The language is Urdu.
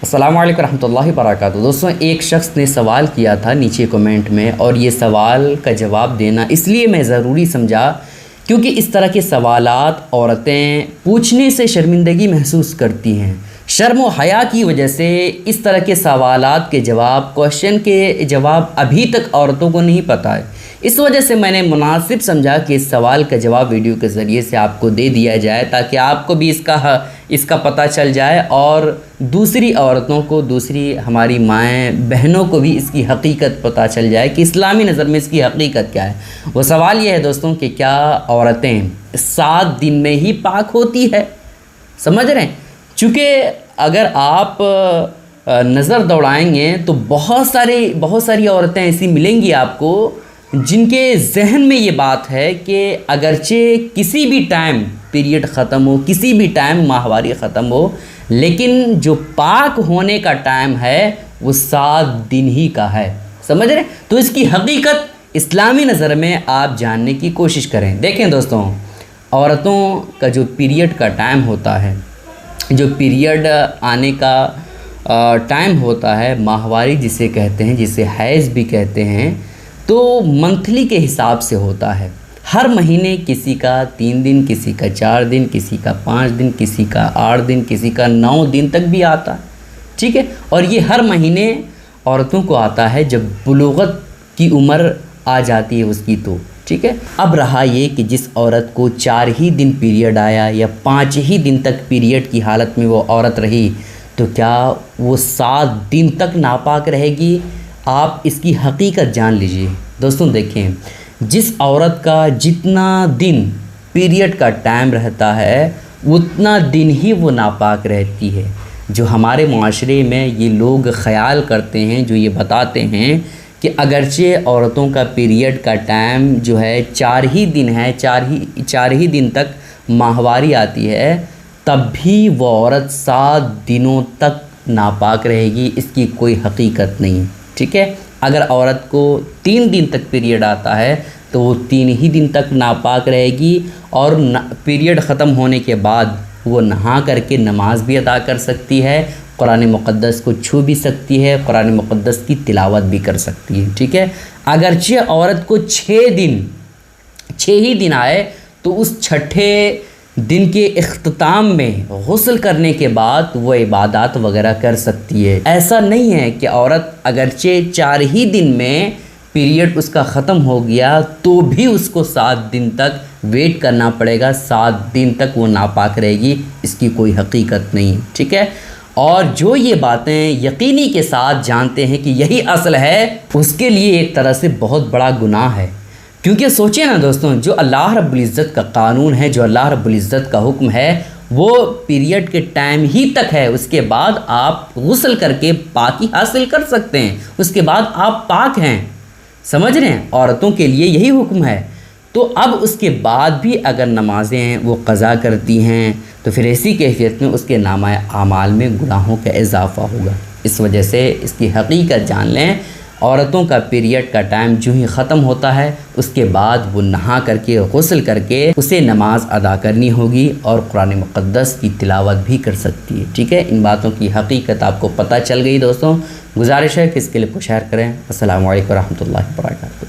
السلام علیکم ورحمۃ اللہ وبرکاتہ۔ دوستوں، ایک شخص نے سوال کیا تھا نیچے کمنٹ میں، اور یہ سوال کا جواب دینا اس لیے میں ضروری سمجھا کیونکہ اس طرح کے سوالات عورتیں پوچھنے سے شرمندگی محسوس کرتی ہیں۔ شرم و حیا کی وجہ سے اس طرح کے سوالات کے جواب، کوشچن کے جواب ابھی تک عورتوں کو نہیں پتہ ہے۔ اس وجہ سے میں نے مناسب سمجھا کہ اس سوال کا جواب ویڈیو کے ذریعے سے آپ کو دے دیا جائے، تاکہ آپ کو بھی اس کا پتہ چل جائے، اور دوسری عورتوں کو، دوسری ہماری مائیں بہنوں کو بھی اس کی حقیقت پتہ چل جائے کہ اسلامی نظر میں اس کی حقیقت کیا ہے۔ وہ سوال یہ ہے دوستوں کہ کیا عورتیں 7 دن میں ہی پاک ہوتی ہے؟ سمجھ رہے ہیں؟ چونکہ اگر آپ نظر دوڑائیں گے تو بہت ساری عورتیں ایسی ملیں گی آپ کو جن کے ذہن میں یہ بات ہے کہ اگرچہ کسی بھی ٹائم پیریڈ ختم ہو، کسی بھی ٹائم ماہواری ختم ہو، لیکن جو پاک ہونے کا ٹائم ہے وہ 7 دن ہی کا ہے۔ سمجھ رہے ہیں؟ تو اس کی حقیقت اسلامی نظر میں آپ جاننے کی کوشش کریں۔ دیکھیں دوستوں، عورتوں کا جو پیریڈ کا ٹائم ہوتا ہے، جو پیریڈ آنے کا ٹائم ہوتا ہے، ماہواری جسے کہتے ہیں، جسے حیض بھی کہتے ہیں، تو منتھلی کے حساب سے ہوتا ہے۔ ہر مہینے کسی کا 3 دن، کسی کا 4 دن، کسی کا 5 دن، کسی کا 8 دن، کسی کا 9 دن تک بھی آتا ہے، ٹھیک ہے؟ اور یہ ہر مہینے عورتوں کو آتا ہے جب بلوغت کی عمر آ جاتی ہے اس کی، تو ٹھیک ہے۔ اب رہا یہ کہ جس عورت کو 4 ہی دن پیریڈ آیا یا 5 ہی دن تک پیریڈ کی حالت میں وہ عورت رہی، تو کیا وہ 7 دن تک ناپاک رہے گی؟ آپ اس کی حقیقت جان لیجئے۔ دوستوں دیکھیں، جس عورت کا جتنا دن پیریڈ کا ٹائم رہتا ہے اتنا دن ہی وہ ناپاک رہتی ہے۔ جو ہمارے معاشرے میں یہ لوگ خیال کرتے ہیں، جو یہ بتاتے ہیں کہ اگرچہ عورتوں کا پیریڈ کا ٹائم جو ہے 4 ہی دن ہے، 4 ہی دن تک ماہواری آتی ہے، تب بھی وہ عورت 7 دنوں تک ناپاک رہے گی۔ اس کی کوئی حقیقت نہیں ہے، ٹھیک ہے؟ اگر عورت کو 3 دن تک پیریڈ آتا ہے تو وہ 3 ہی دن تک ناپاک رہے گی، اور پیریڈ ختم ہونے کے بعد وہ نہا کر کے نماز بھی ادا کر سکتی ہے، قرآن مقدس کو چھو بھی سکتی ہے، قرآن مقدس کی تلاوت بھی کر سکتی ہے، ٹھیک ہے؟ اگرچہ عورت کو 6 ہی دن آئے تو اس 6 دن کے اختتام میں غسل کرنے کے بعد وہ عبادات وغیرہ کر سکتی ہے۔ ایسا نہیں ہے کہ عورت اگرچہ 4 ہی دن میں پیریڈ اس کا ختم ہو گیا تو بھی اس کو 7 دن تک ویٹ کرنا پڑے گا، 7 دن تک وہ ناپاک رہے گی۔ اس کی کوئی حقیقت نہیں، ٹھیک ہے؟ اور جو یہ باتیں یقینی کے ساتھ جانتے ہیں کہ یہی اصل ہے، اس کے لیے ایک طرح سے بہت بڑا گناہ ہے۔ کیونکہ سوچیں نا دوستوں، جو اللہ رب العزت کا قانون ہے، جو اللہ رب العزت کا حکم ہے، وہ پیریڈ کے ٹائم ہی تک ہے۔ اس کے بعد آپ غسل کر کے پاکی حاصل کر سکتے ہیں، اس کے بعد آپ پاک ہیں۔ سمجھ رہے ہیں؟ عورتوں کے لیے یہی حکم ہے۔ تو اب اس کے بعد بھی اگر نمازیں وہ قضا کرتی ہیں تو پھر ایسی کیفیت میں اس کے نامہ اعمال میں گناہوں کا اضافہ ہوگا۔ اس وجہ سے اس کی حقیقت جان لیں، عورتوں کا پیریڈ کا ٹائم جو ہی ختم ہوتا ہے اس کے بعد وہ نہا کر کے، غسل کر کے اسے نماز ادا کرنی ہوگی، اور قرآن مقدس کی تلاوت بھی کر سکتی ہے، ٹھیک ہے؟ ان باتوں کی حقیقت آپ کو پتہ چل گئی دوستوں۔ گزارش ہے کہ اس کلپ کو شیئر کریں۔ السلام علیکم ورحمۃ اللہ وبرکاتہ۔